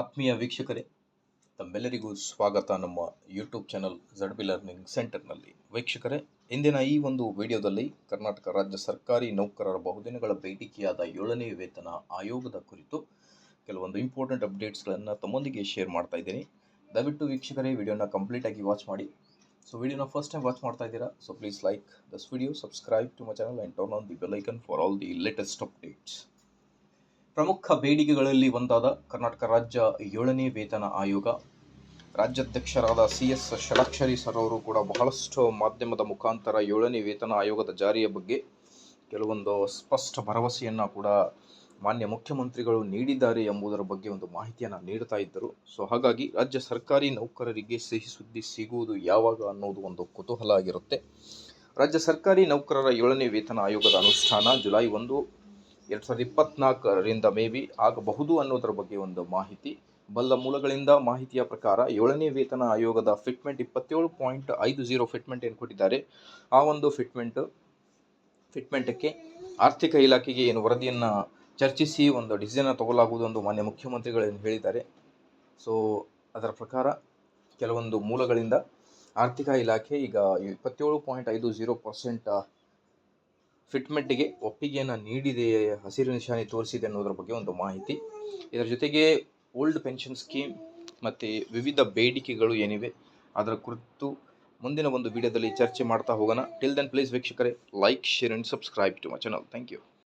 ಆತ್ಮೀಯ ವೀಕ್ಷಕರೇ, ತಮ್ಮೆಲ್ಲರಿಗೂ ಸ್ವಾಗತ ನಮ್ಮ ಯೂಟ್ಯೂಬ್ ಚಾನಲ್ ZB ಲರ್ನಿಂಗ್ ಸೆಂಟರ್ನಲ್ಲಿ. ವೀಕ್ಷಕರೇ, ಇಂದಿನ ಈ ಒಂದು ವಿಡಿಯೋದಲ್ಲಿ ಕರ್ನಾಟಕ ರಾಜ್ಯ ಸರ್ಕಾರಿ ನೌಕರರ ಬಹುದಿನಗಳ ಬೇಡಿಕೆಯಾದ 7ನೇ ವೇತನ ಆಯೋಗದ ಕುರಿತು ಕೆಲವೊಂದು ಇಂಪಾರ್ಟೆಂಟ್ ಅಪ್ಡೇಟ್ಸ್ಗಳನ್ನು ತಮ್ಮೊಂದಿಗೆ ಶೇರ್ ಮಾಡ್ತಾ ಇದ್ದೀನಿ. ದಯವಿಟ್ಟು ವೀಕ್ಷಕರೇ ವಿಡಿಯೋನ ಕಂಪ್ಲೀಟಾಗಿ ವಾಚ್ ಮಾಡಿ. ಸೊ ವಿಡಿಯೋನ ಫಸ್ಟ್ ಟೈಮ್ ವಾಚ್ ಮಾಡ್ತಾ ಇದ್ದೀರಾ, so please like this video, subscribe to my channel and turn on the bell icon for all the latest updates. ಪ್ರಮುಖ ಬೇಡಿಕೆಗಳಲ್ಲಿ ಒಂದಾದ ಕರ್ನಾಟಕ ರಾಜ್ಯ 7ನೇ ವೇತನ ಆಯೋಗ, ರಾಜ್ಯಾಧ್ಯಕ್ಷರಾದ CS ಷಡಾಕ್ಷರಿ ಸರ್ ಅವರು ಕೂಡ ಬಹಳಷ್ಟು ಮಾಧ್ಯಮದ ಮುಖಾಂತರ 7ನೇ ವೇತನ ಆಯೋಗದ ಜಾರಿಯ ಬಗ್ಗೆ ಕೆಲವೊಂದು ಸ್ಪಷ್ಟ ಭರವಸೆಯನ್ನು ಕೂಡ ಮಾನ್ಯ ಮುಖ್ಯಮಂತ್ರಿಗಳು ನೀಡಿದ್ದಾರೆ ಎಂಬುದರ ಬಗ್ಗೆ ಒಂದು ಮಾಹಿತಿಯನ್ನು ನೀಡ್ತಾ ಇದ್ದರು. ಸೊ ಹಾಗಾಗಿ ರಾಜ್ಯ ಸರ್ಕಾರಿ ನೌಕರರಿಗೆ ಸಿಹಿ ಸುದ್ದಿ ಸಿಗುವುದು ಯಾವಾಗ ಅನ್ನೋದು ಒಂದು ಕುತೂಹಲ ಆಗಿರುತ್ತೆ. ರಾಜ್ಯ ಸರ್ಕಾರಿ ನೌಕರರ 7ನೇ ವೇತನ ಆಯೋಗದ ಅನುಷ್ಠಾನ ಜುಲೈ 1, 2024ರಿಂದ ಮೇಬಿ ಆಗಬಹುದು ಅನ್ನೋದರ ಬಗ್ಗೆ ಒಂದು ಮಾಹಿತಿ. ಬಲ್ಲ ಮೂಲಗಳಿಂದ ಮಾಹಿತಿಯ ಪ್ರಕಾರ 7ನೇ ವೇತನ ಆಯೋಗದ ಫಿಟ್ಮೆಂಟ್ 27.50 ಫಿಟ್ಮೆಂಟ್ ಏನು ಕೊಟ್ಟಿದ್ದಾರೆ, ಆ ಒಂದು ಫಿಟ್ಮೆಂಟಕ್ಕೆ ಆರ್ಥಿಕ ಇಲಾಖೆಗೆ ಏನು ವರದಿಯನ್ನು ಚರ್ಚಿಸಿ ಒಂದು ಡಿಸಿಷನ್ ತಗೊಳ್ಳಲಾಗುವುದು ಎಂದು ಮಾನ್ಯ ಮುಖ್ಯಮಂತ್ರಿಗಳು ಏನು ಹೇಳಿದ್ದಾರೆ. ಸೊ ಅದರ ಪ್ರಕಾರ ಕೆಲವೊಂದು ಮೂಲಗಳಿಂದ ಆರ್ಥಿಕ ಇಲಾಖೆ ಈಗ 27.50% ಫಿಟ್ಮೆಂಟ್ಗೆ ಒಪ್ಪಿಗೆಯನ್ನು ನೀಡಿದೆ, ಹಸಿರು ನಿಶಾನೆ ತೋರಿಸಿದೆ ಅನ್ನೋದ್ರ ಬಗ್ಗೆ ಒಂದು ಮಾಹಿತಿ. ಇದರ ಜೊತೆಗೆ ಓಲ್ಡ್ ಪೆನ್ಷನ್ ಸ್ಕೀಮ್ ಮತ್ತು ವಿವಿಧ ಬೇಡಿಕೆಗಳು ಏನಿವೆ ಅದರ ಕುರಿತು ಮುಂದಿನ ಒಂದು ವಿಡಿಯೋದಲ್ಲಿ ಚರ್ಚೆ ಮಾಡ್ತಾ ಹೋಗೋಣ. ಟಿಲ್ ದೆನ್ ಪ್ಲೀಸ್ ವೀಕ್ಷಕರೇ, like, share and subscribe to my channel. Thank you.